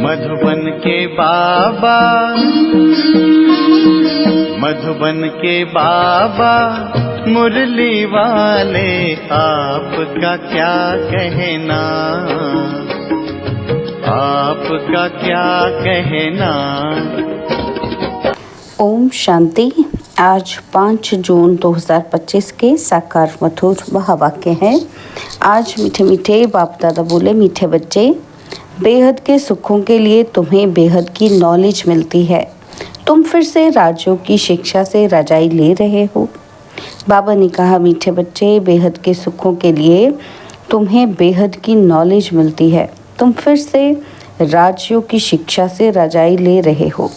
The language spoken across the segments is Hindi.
मधुबन के बाबा, मधुबन के बाबा मुरली वाले, आपका क्या कहना, आपका क्या कहना। ओम शांति। आज 5 जून 2025 के साकार मधुर महावाक्य हैं। आज मीठे मीठे बाप दादा बोले, मीठे बच्चे, बेहद के सुखों के लिए तुम्हें बेहद की नॉलेज मिलती है। तुम फिर से राज्यों की शिक्षा से रजाई ले रहे हो। बाबा ने कहा, मीठे बच्चे, बेहद के सुखों के लिए तुम्हें बेहद की नॉलेज मिलती है। तुम फिर से राज्यों की शिक्षा से रजाई ले रहे हो।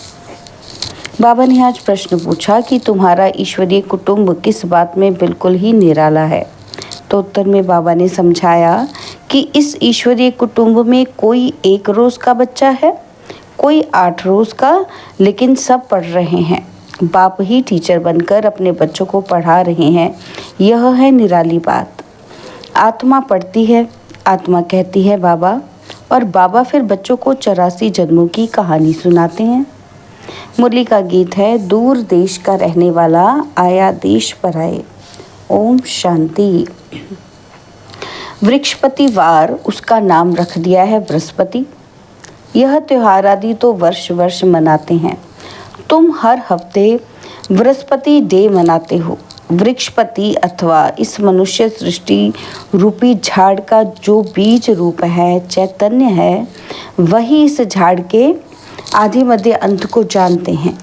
बाबा ने आज प्रश्न पूछा कि तुम्हारा ईश्वरीय कुटुंब किस बात में बिल्कुल ही निराला है। तो उत्तर में बाबा ने समझाया कि इस ईश्वरीय कुटुंब में कोई 1 रोज़ का बच्चा है, कोई 8 रोज़ का, लेकिन सब पढ़ रहे हैं। बाप ही टीचर बनकर अपने बच्चों को पढ़ा रहे हैं। यह है निराली बात। आत्मा पढ़ती है, आत्मा कहती है बाबा, और बाबा फिर बच्चों को 84 जन्मों की कहानी सुनाते हैं। मुरली का गीत है, दूर देश का रहने वाला आया देश पर आए। ओम शांति। वृक्षपति वार उसका नाम रख दिया है बृहस्पति। यह त्योहार आदि तो वर्ष वर्ष मनाते हैं। तुम हर हफ्ते बृहस्पति डे मनाते हो। वृक्षपति अथवा इस मनुष्य सृष्टि रूपी झाड़ का जो बीज रूप है, चैतन्य है, वही इस झाड़ के आदि मध्य अंत को जानते हैं।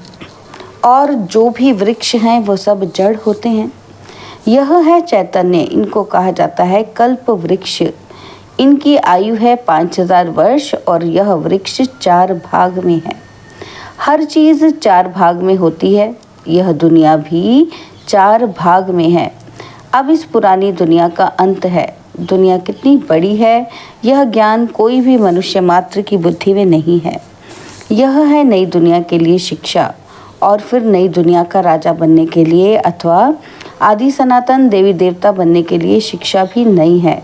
और जो भी वृक्ष हैं वो सब जड़ होते हैं। यह है चैतन्य। इनको कहा जाता है कल्प वृक्ष। इनकी आयु है 5000 वर्ष और यह वृक्ष 4 भाग में है। हर चीज़ 4 भाग में होती है। यह दुनिया भी 4 भाग में है। अब इस पुरानी दुनिया का अंत है। दुनिया कितनी बड़ी है, यह ज्ञान कोई भी मनुष्य मात्र की बुद्धि में नहीं है। यह है नई दुनिया के लिए शिक्षा, और फिर नई दुनिया का राजा बनने के लिए अथवा आदि सनातन देवी देवता बनने के लिए शिक्षा भी नई है।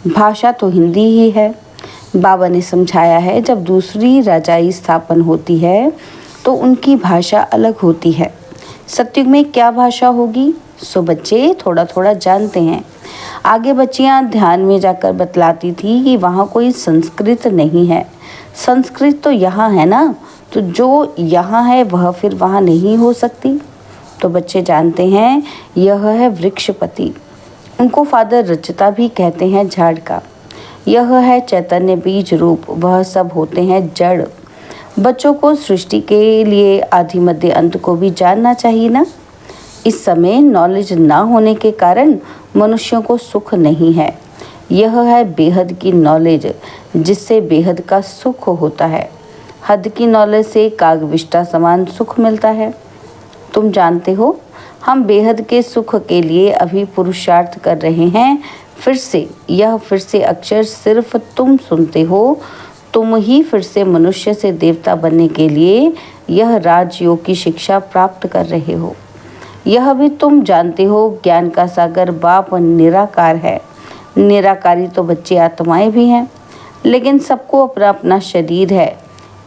भाषा तो हिंदी ही है। बाबा ने समझाया है, जब दूसरी राजाई स्थापन होती है तो उनकी भाषा अलग होती है। सतयुग में क्या भाषा होगी, सो बच्चे थोड़ा थोड़ा जानते हैं। आगे बच्चियां ध्यान में जाकर बतलाती थी कि वहाँ कोई संस्कृत नहीं है। संस्कृत तो यहाँ है ना, तो जो यहाँ है वह फिर वहाँ नहीं हो सकती। तो बच्चे जानते हैं यह है वृक्षपति। उनको फादर रचता भी कहते हैं झाड़ का। यह है चैतन्य बीज रूप, वह सब होते हैं जड़। बच्चों को सृष्टि के लिए आदि मध्य अंत को भी जानना चाहिए ना। इस समय नॉलेज ना होने के कारण मनुष्यों को सुख नहीं है। यह है बेहद की नॉलेज, जिससे बेहद का सुख होता है। हद की नॉलेज से कागविष्टा समान सुख मिलता है। तुम जानते हो, हम बेहद के सुख के लिए अभी पुरुषार्थ कर रहे हैं। फिर से अक्षर सिर्फ तुम सुनते हो। तुम ही फिर से मनुष्य से देवता बनने के लिए यह राजयोग की शिक्षा प्राप्त कर रहे हो। यह भी तुम जानते हो, ज्ञान का सागर बाप निराकार है। निराकारी तो बच्चे आत्माएं भी हैं, लेकिन सबको अपना अपना शरीर है।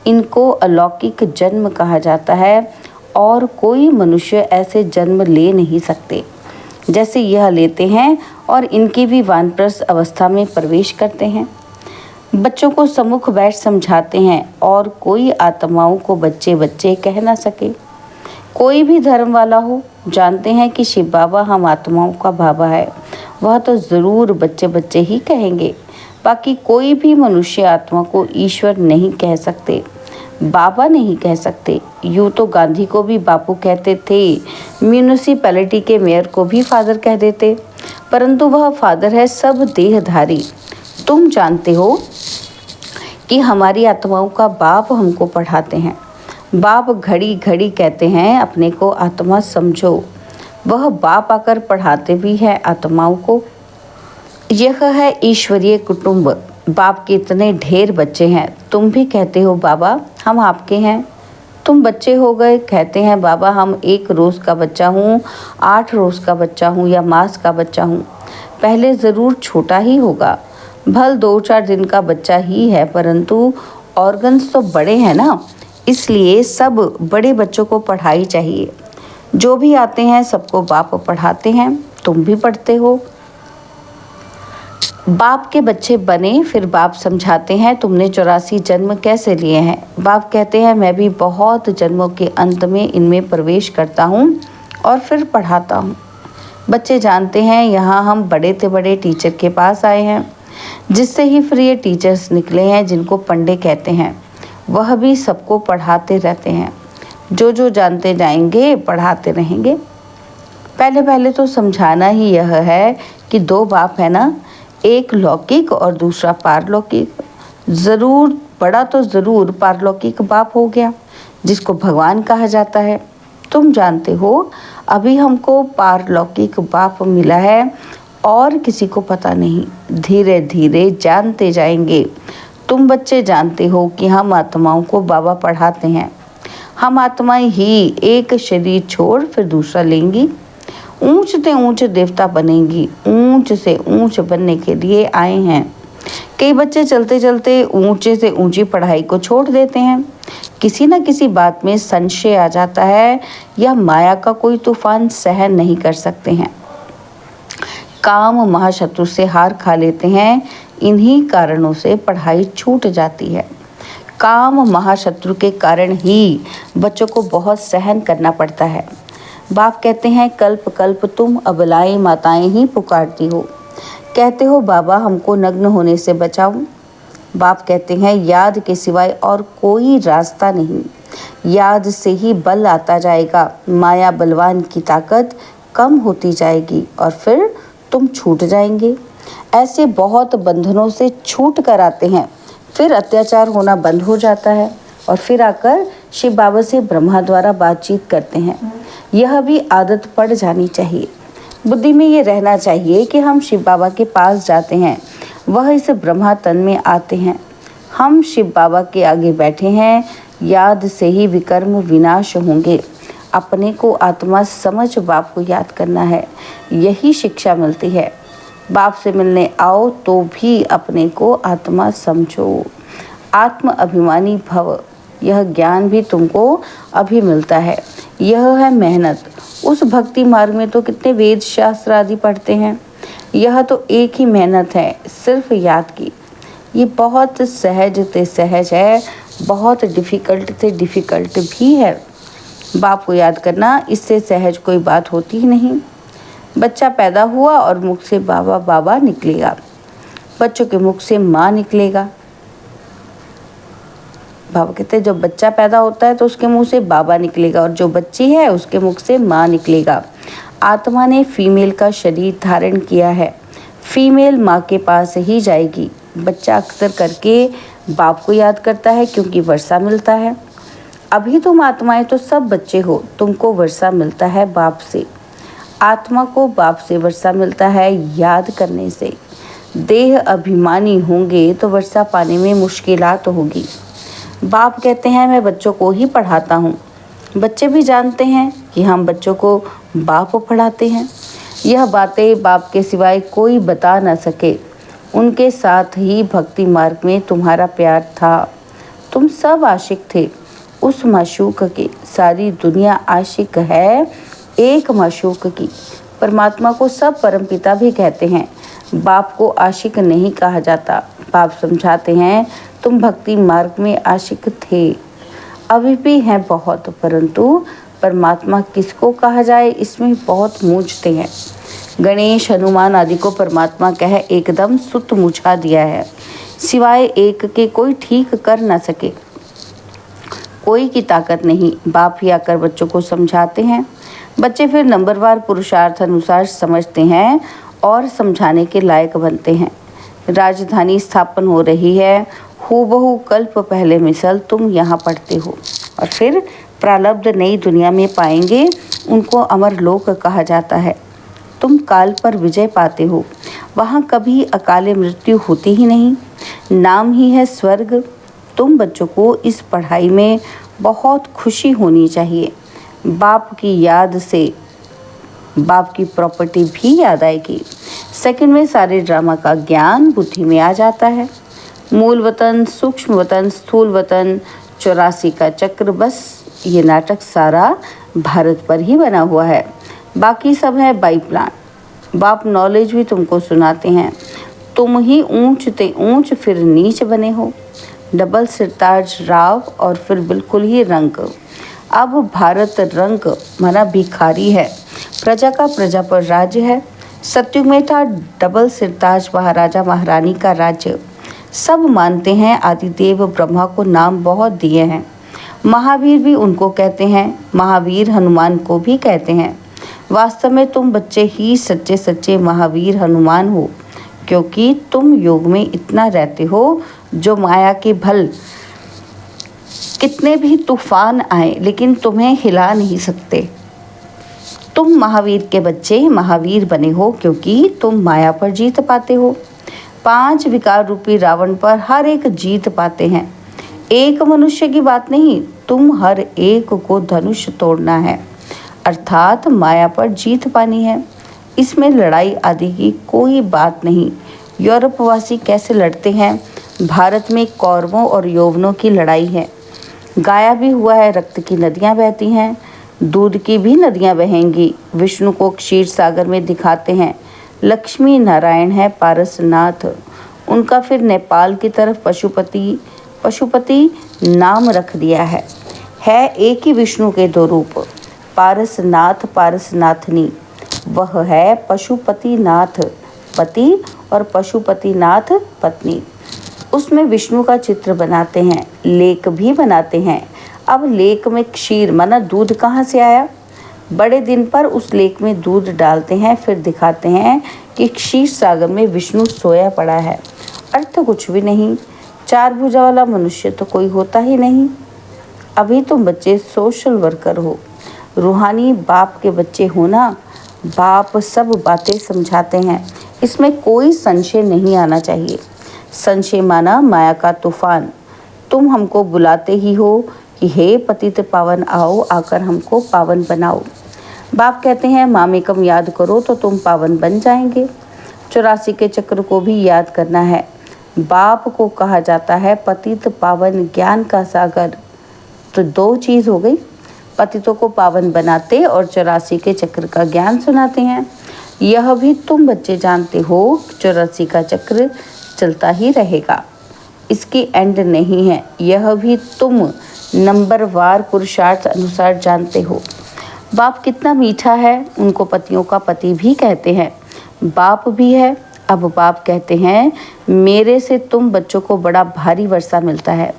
इनको अलौकिक जन्म कहा जाता है, और कोई मनुष्य ऐसे जन्म ले नहीं सकते जैसे यह लेते हैं, और इनकी भी वानप्रस्थ अवस्था में प्रवेश करते हैं। बच्चों को सम्मुख बैठ समझाते हैं, और कोई आत्माओं को बच्चे बच्चे कह ना सके। कोई भी धर्म वाला हो, जानते हैं कि शिव बाबा हम आत्माओं का बाबा है, वह तो ज़रूर बच्चे बच्चे ही कहेंगे। बाकी कोई भी मनुष्य आत्मा को ईश्वर नहीं कह सकते, बाबा नहीं कह सकते। यूँ तो गांधी को भी बापू कहते थे, म्यूनिसिपैलिटी के मेयर को भी फादर कह देते, परंतु वह फादर है सब देहधारी। तुम जानते हो कि हमारी आत्माओं का बाप हमको पढ़ाते हैं। बाप घड़ी घड़ी कहते हैं अपने को आत्मा समझो। वह बाप आकर पढ़ाते भी हैं आत्माओं को। यह है ईश्वरीय कुटुंब। बाप के इतने ढेर बच्चे हैं। तुम भी कहते हो बाबा हम आपके हैं। तुम बच्चे हो गए, कहते हैं बाबा हम 1 रोज़ का बच्चा हूँ, 8 रोज़ का बच्चा हूँ या मास का बच्चा हूँ। पहले ज़रूर छोटा ही होगा, भल 2-4 दिन का बच्चा ही है, परंतु ऑर्गन्स तो बड़े हैं ना, इसलिए सब बड़े बच्चों को पढ़ाई चाहिए। जो भी आते हैं सबको बाप पढ़ाते हैं, तुम भी पढ़ते हो। बाप के बच्चे बने, फिर बाप समझाते हैं तुमने 84 जन्म कैसे लिए हैं। बाप कहते हैं मैं भी बहुत जन्मों के अंत में इनमें प्रवेश करता हूँ और फिर पढ़ाता हूँ। बच्चे जानते हैं यहाँ हम बड़े से बड़े टीचर के पास आए हैं, जिससे ही फिर ये टीचर्स निकले हैं जिनको पंडे कहते हैं। वह भी सबको पढ़ाते रहते हैं, जो जानते जाएंगे पढ़ाते रहेंगे। पहले पहले तो समझाना ही यह है कि दो बाप है ना, एक लौकिक और दूसरा पारलौकिक। ज़रूर बड़ा तो ज़रूर पारलौकिक बाप हो गया, जिसको भगवान कहा जाता है। तुम जानते हो अभी हमको पारलौकिक बाप मिला है और किसी को पता नहीं। धीरे धीरे जानते जाएंगे। तुम बच्चे जानते हो कि हम आत्माओं को बाबा पढ़ाते हैं। हम आत्माएं ही एक शरीर छोड़ फिर दूसरा लेंगी, ऊंच से ऊंच देवता बनेंगी। ऊंच से ऊंच बनने के लिए आए हैं। कई बच्चे चलते चलते ऊंचे से ऊंची पढ़ाई को छोड़ देते हैं। किसी न किसी बात में संशय आ जाता है या माया का कोई तूफान सहन नहीं कर सकते हैं। काम महाशत्रु से हार खा लेते हैं। इन्हीं कारणों से पढ़ाई छूट जाती है। काम महाशत्रु के कारण ही बच्चों को बहुत सहन करना पड़ता है। बाप कहते हैं कल्प कल्प तुम अबलाएं माताएं ही पुकारती हो। कहते हो बाबा हमको नग्न होने से बचाओ। बाप कहते हैं याद के सिवाय और कोई रास्ता नहीं। याद से ही बल आता जाएगा। माया बलवान की ताकत कम होती जाएगी और फिर तुम छूट जाएंगे। ऐसे बहुत बंधनों से छूट कर आते हैं, फिर अत्याचार होना बंद हो जाता है और फिर आकर शिव बाबा से ब्रह्मा द्वारा बातचीत करते हैं। यह भी आदत पड़ जानी चाहिए। बुद्धि में ये रहना चाहिए कि हम शिव बाबा के पास जाते हैं, वह इस ब्रह्मा तन में आते हैं। हम शिव बाबा के आगे बैठे हैं। याद से ही विकर्म विनाश होंगे। अपने को आत्मा समझ बाप को याद करना है, यही शिक्षा मिलती है। बाप से मिलने आओ तो भी अपने को आत्मा समझो। आत्म अभिमानी भव, यह ज्ञान भी तुमको अभी मिलता है। यह है मेहनत। उस भक्ति मार्ग में तो कितने वेद शास्त्र आदि पढ़ते हैं। यह तो एक ही मेहनत है, सिर्फ याद की। ये बहुत सहज से सहज है, बहुत डिफ़िकल्ट से डिफ़िकल्ट भी है। बाप को याद करना, इससे सहज कोई बात होती ही नहीं। बच्चा पैदा हुआ और मुख से बाबा बाबा निकलेगा। बच्चों के मुख से माँ निकलेगा। बाबा कहते हैं जब बच्चा पैदा होता है तो उसके मुंह से बाबा निकलेगा और जो बच्ची है उसके मुख से माँ निकलेगा। आत्मा ने फीमेल का शरीर धारण किया है। फीमेल माँ के पास ही जाएगी। बच्चा अक्सर करके बाप को याद करता है क्योंकि वर्षा मिलता है। अभी तुम आत्माएं तो सब बच्चे हो, तुमको वर्षा मिलता है बाप से। आत्मा को बाप से वर्षा मिलता है याद करने से। देह अभिमानी होंगे तो वर्षा पाने में मुश्किलात होगी। बाप कहते हैं मैं बच्चों को ही पढ़ाता हूँ। बच्चे भी जानते हैं कि हम बच्चों को बाप पढ़ाते हैं। यह बातें बाप के सिवाय कोई बता न सके। उनके साथ ही भक्ति मार्ग में तुम्हारा प्यार था। तुम सब आशिक थे उस माशूक के। सारी दुनिया आशिक है एक माशूक की। परमात्मा को सब परमपिता भी कहते हैं। बाप को आशिक नहीं कहा जाता। बाप समझाते हैं तुम भक्ति मार्ग में आशिक थे, अभी भी हैं बहुत, परंतु परमात्मा किसको कहा जाए इसमें बहुत मूझते हैं। गणेश हनुमान आदि को परमात्मा कह एकदम सुत मुझा दिया है। सिवाय एक के कोई ठीक कर ना सके, कोई की ताकत नहीं। बाप ही आकर बच्चों को समझाते हैं। बच्चे फिर नंबरवार पुरुषार्थ अनुसार समझते हैं और समझाने के लायक बनते हैं। राजधानी स्थापन हो रही है। हूबहू कल्प पहले मिसल तुम यहाँ पढ़ते हो और फिर प्रारब्ध नई दुनिया में पाएंगे। उनको अमर लोक कहा जाता है। तुम काल पर विजय पाते हो। वहाँ कभी अकाले मृत्यु होती ही नहीं। नाम ही है स्वर्ग। तुम बच्चों को इस पढ़ाई में बहुत खुशी होनी चाहिए। बाप की याद से बाप की प्रॉपर्टी भी याद आएगी। सेकंड में सारे ड्रामा का ज्ञान बुद्धि में आ जाता है। मूल वतन, सूक्ष्म वतन, स्थूल वतन, 84 का चक्र, बस ये नाटक सारा भारत पर ही बना हुआ है, बाकी सब है बाई प्लान। बाप नॉलेज भी तुमको सुनाते हैं, तुम ही ऊंच ते ऊंच फिर नीच बने हो। डबल सिरताज राव और फिर बिल्कुल ही रंक। अब भारत रंक माना भिखारी है, प्रजा का प्रजा पर राज्य है। सतयुग में था डबल सिरताज महाराजा महारानी का राज्य। सब मानते हैं आदिदेव ब्रह्मा को नाम बहुत दिए हैं, महावीर भी उनको कहते हैं, महावीर हनुमान को भी कहते हैं। वास्तव में तुम बच्चे ही सच्चे सच्चे महावीर हनुमान हो, क्योंकि तुम योग में इतना रहते हो जो माया के भल कितने भी तूफान आए लेकिन तुम्हें हिला नहीं सकते। तुम महावीर के बच्चे महावीर बने हो क्योंकि तुम माया पर जीत पाते हो। 5 विकार रूपी रावण पर हर एक जीत पाते हैं। एक मनुष्य की बात नहीं, तुम हर एक को धनुष तोड़ना है, अर्थात माया पर जीत पानी है। इसमें लड़ाई आदि की कोई बात नहीं। यूरोपवासी कैसे लड़ते हैं, भारत में कौरवों और यौवनों की लड़ाई है। गाया भी हुआ है, रक्त की नदियाँ बहती हैं, दूध की भी नदियाँ बहेंगी। विष्णु को क्षीर सागर में दिखाते हैं। लक्ष्मी नारायण है पारसनाथ, उनका फिर नेपाल की तरफ पशुपति नाम रख दिया है। एक ही विष्णु के 2 रूप, पारसनाथ पारसनाथनी। वह है पशुपतिनाथ पति और पशुपतिनाथ पत्नी। उसमें विष्णु का चित्र बनाते हैं, लेक भी बनाते हैं। अब लेक में क्षीर माना दूध कहाँ से आया? बड़े दिन पर उस लेक में दूध डालते हैं, फिर दिखाते हैं कि क्षीर सागर में विष्णु सोया पड़ा है। अर्थ कुछ भी नहीं, 4 भुजा वाला मनुष्य तो कोई होता ही नहीं। अभी तुम बच्चे सोशल वर्कर हो, रूहानी बाप के बच्चे हो ना। बाप सब बातें समझाते हैं, इसमें कोई संशय नहीं आना चाहिए। संशय माना माया का तूफान। तुम हमको बुलाते ही हो कि हे पतित पावन आओ, आकर हमको पावन बनाओ। बाप कहते हैं मामेकम याद करो तो तुम पावन बन जाएंगे। 84 के चक्र को भी याद करना है। बाप को कहा जाता है पतित पावन ज्ञान का सागर। तो 2 चीज़ हो गई, पतितों को पावन बनाते और 84 के चक्र का ज्ञान सुनाते हैं। यह भी तुम बच्चे जानते हो, 84 का चक्र चलता ही रहेगा, इसकी एंड नहीं है। यह भी तुम नंबरवार पुरुषार्थ अनुसार जानते हो। बाप कितना मीठा है, उनको पतियों का पति भी कहते हैं, बाप भी है। अब बाप कहते हैं मेरे से तुम बच्चों को बड़ा भारी वर्षा मिलता है,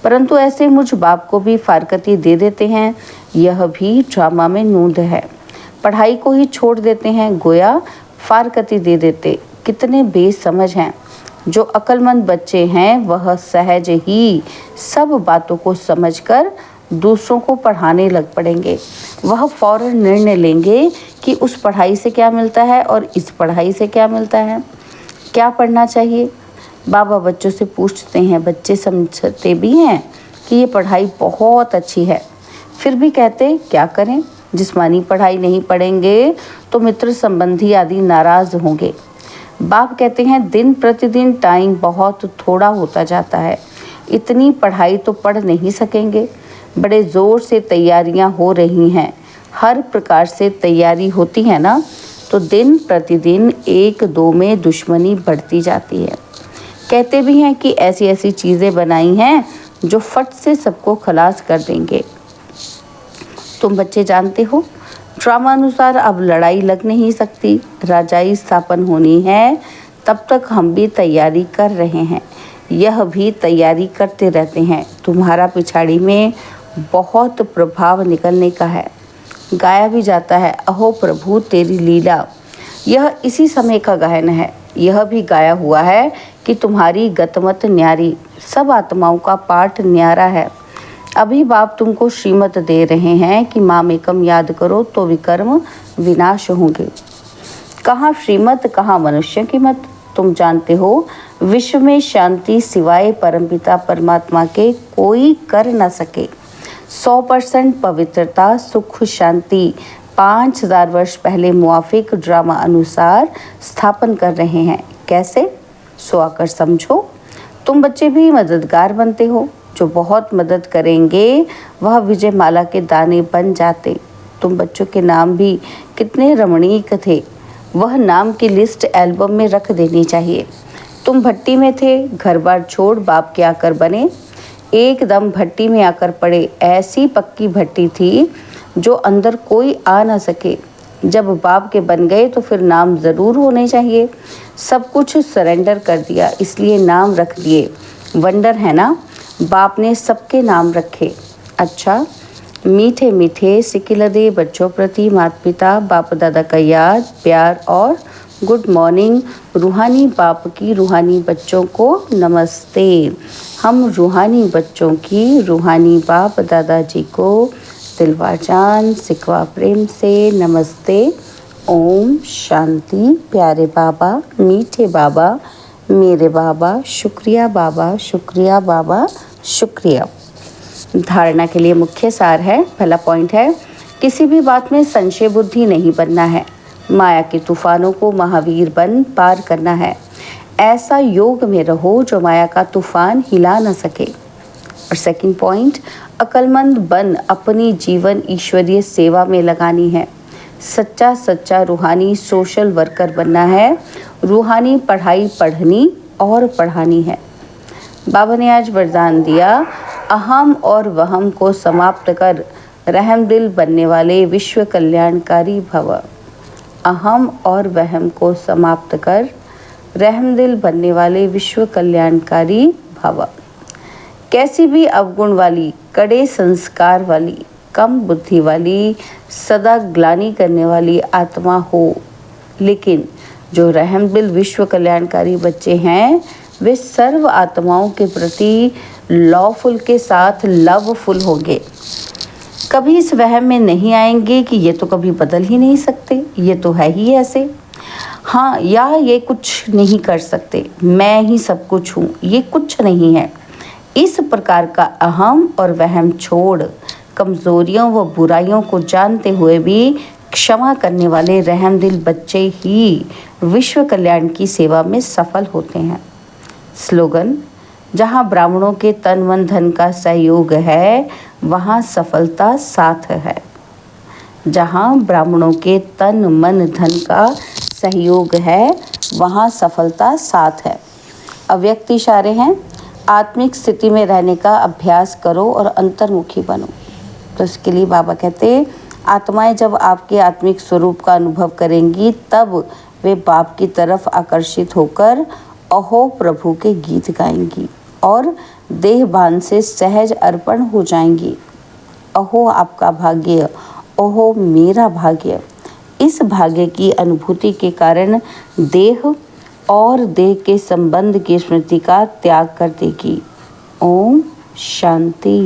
परंतु ऐसे मुझ बाप को भी फारकती दे देते हैं। यह भी ड्रामा में नूंद है। पढ़ाई को ही छोड़ देते हैं, गोया फारकती दे देते। कितने बेसमझ हैं। जो अक्लमंद बच्चे हैं वह सहज ही सब बातों को समझकर दूसरों को पढ़ाने लग पड़ेंगे। वह फौरन निर्णय लेंगे कि उस पढ़ाई से क्या मिलता है और इस पढ़ाई से क्या मिलता है, क्या पढ़ना चाहिए। बाबा बच्चों से पूछते हैं, बच्चे समझते भी हैं कि ये पढ़ाई बहुत अच्छी है, फिर भी कहते क्या करें, जिस्मानी पढ़ाई नहीं पढ़ेंगे तो मित्र संबंधी आदि नाराज़ होंगे। बाप कहते हैं दिन प्रतिदिन टाइम बहुत थोड़ा होता जाता है, इतनी पढ़ाई तो पढ़ नहीं सकेंगे। बड़े ज़ोर से तैयारियां हो रही हैं, हर प्रकार से तैयारी होती है ना, तो दिन प्रतिदिन 1-2 में दुश्मनी बढ़ती जाती है। कहते भी हैं कि ऐसी ऐसी चीज़ें बनाई हैं जो फट से सबको खलास कर देंगे। तुम बच्चे जानते हो ड्रामा अनुसार अब लड़ाई लग नहीं सकती, राजाई स्थापन होनी है। तब तक हम भी तैयारी कर रहे हैं, यह भी तैयारी करते रहते हैं। तुम्हारा पिछाड़ी में बहुत प्रभाव निकलने का है। गाया भी जाता है, अहो प्रभु तेरी लीला। यह इसी समय का गायन है। यह भी गाया हुआ है कि तुम्हारी गतमत न्यारी, सब आत्माओं का पाठ न्यारा है। अभी बाप तुमको श्रीमत दे रहे हैं कि मामेकम याद करो तो विकर्म विनाश होंगे। कहाँ श्रीमत, कहाँ मनुष्य की मत। तुम जानते हो विश्व में शांति सिवाय परमपिता परमात्मा के कोई कर न सके। 100% पवित्रता, सुख, शांति 5000 वर्ष पहले मुआफिक ड्रामा अनुसार स्थापन कर रहे हैं। कैसे? सो आकर समझो। तुम बच्चे भी मददगार बनते हो, जो बहुत मदद करेंगे वह विजय माला के दाने बन जाते। तुम बच्चों के नाम भी कितने रमणीक थे, वह नाम की लिस्ट एल्बम में रख देनी चाहिए। तुम भट्टी में थे, घर बार छोड़ बाप के आकर बने, एकदम भट्टी में आकर पड़े। ऐसी पक्की भट्टी थी जो अंदर कोई आ ना सके। जब बाप के बन गए तो फिर नाम ज़रूर होने चाहिए। सब कुछ सरेंडर कर दिया, इसलिए नाम रख दिए। वंडर है ना, बाप ने सबके नाम रखे। अच्छा, मीठे मीठे सिकिलदे बच्चों प्रति माता पिता बाप दादा का याद, प्यार और गुड मॉर्निंग। रूहानी बाप की रूहानी बच्चों को नमस्ते। हम रूहानी बच्चों की रूहानी बाप दादाजी को दिलवा जान सिकवा प्रेम से नमस्ते। ओम शांति। प्यारे बाबा, मीठे बाबा, मेरे बाबा, शुक्रिया बाबा, शुक्रिया बाबा, शुक्रिया। धारणा के लिए मुख्य सार है, पहला पॉइंट है, किसी भी बात में संशय बुद्धि नहीं बनना है। माया के तूफानों को महावीर बन पार करना है। ऐसा योग में रहो जो माया का तूफान हिला न सके। और सेकंड पॉइंट, अक्लमंद बन अपनी जीवन ईश्वरीय सेवा में लगानी है। सच्चा रूहानी सोशल वर्कर बनना है। रूहानी पढ़ाई पढ़नी और पढ़ानी है। बाबा ने आज वरदान दिया, अहम और वहम को समाप्त कर रहमदिल बनने वाले विश्व कल्याणकारी भव। अहम और वहम को समाप्त कर रहमदिल बनने वाले विश्व कल्याणकारी भव। कैसी भी अवगुण वाली, कड़े संस्कार वाली, कम बुद्धि वाली, सदा ग्लानि करने वाली आत्मा हो, लेकिन जो रहमदिल विश्व कल्याणकारी बच्चे हैं वे सर्व आत्माओं के प्रति लॉफुल के साथ लवफुल होंगे। कभी इस वहम में नहीं आएंगे कि ये तो कभी बदल ही नहीं सकते, ये तो है ही ऐसे, हाँ, या ये कुछ नहीं कर सकते, मैं ही सब कुछ हूँ, ये कुछ नहीं है। इस प्रकार का अहम और वहम छोड़ कमज़ोरियों व बुराइयों को जानते हुए भी क्षमा करने वाले रहमदिल बच्चे ही विश्व कल्याण की सेवा में सफल होते हैं। स्लोगन, जहाँ ब्राह्मणों के तन मन धन का सहयोग है वहाँ सफलता साथ है। जहाँ ब्राह्मणों के तन मन धन का सहयोग है वहाँ सफलता साथ है। अव्यक्त इशारे हैं, आत्मिक स्थिति में रहने का अभ्यास करो और अंतर्मुखी बनो। तो इसके लिए बाबा कहते, आत्माएं जब आपके आत्मिक स्वरूप का अनुभव करेंगी तब वे बाप की तरफ आकर्षित होकर अहो प्रभु के गीत गाएंगी और देहभान से सहज अर्पण हो जाएंगी। अहो आपका भाग्य, ओहो मेरा भाग्य। इस भाग्य की अनुभूति के कारण देह और देह के संबंध की स्मृति का त्याग कर देगी। ओम शांति।